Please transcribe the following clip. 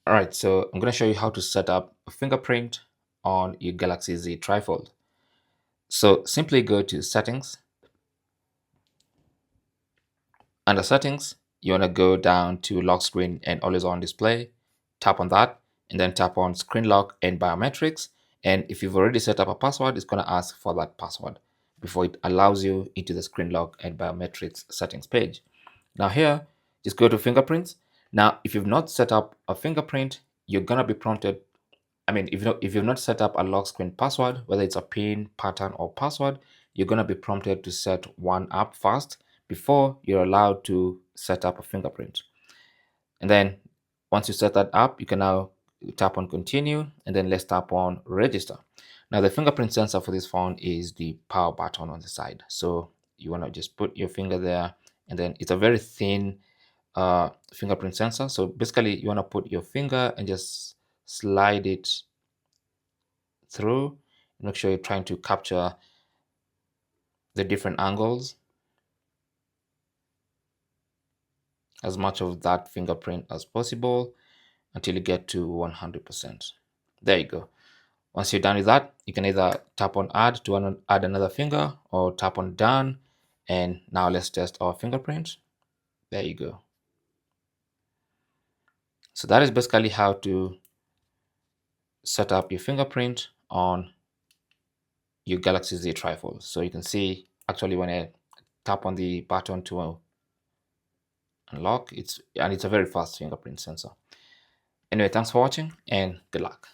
All right, so I'm going to show you how to set up a fingerprint on your Galaxy Z TriFold. So simply go to settings. Under settings, you want to go down to lock screen and always on display. Tap on that and then tap on screen lock and biometrics. And if you've already set up a password, it's going to ask for that password before it allows you into the screen lock and biometrics settings page. Now here, just go to fingerprints. Now, if you've not set up a fingerprint, you're going to be prompted. If you've not set up a lock screen password, whether it's a PIN, pattern, or password, you're going to be prompted to set one up first before you're allowed to set up a fingerprint. And then once you set that up, you can now tap on continue, and then let's tap on register. Now the fingerprint sensor for this phone is the power button on the side. So you want to just put your finger there, and then it's a very thin fingerprint sensor. So basically you want to put your finger and just slide it through. Make sure you're trying to capture the different angles, as much of that fingerprint as possible until you get to 100%. There you go. Once you're done with that, you can either tap on add to add another finger or tap on done. And now let's test our fingerprint. There you go. So that is basically how to set up your fingerprint on your Galaxy Z TriFold. So you can see actually when I tap on the button to unlock, it's a very fast fingerprint sensor. Anyway, thanks for watching and good luck.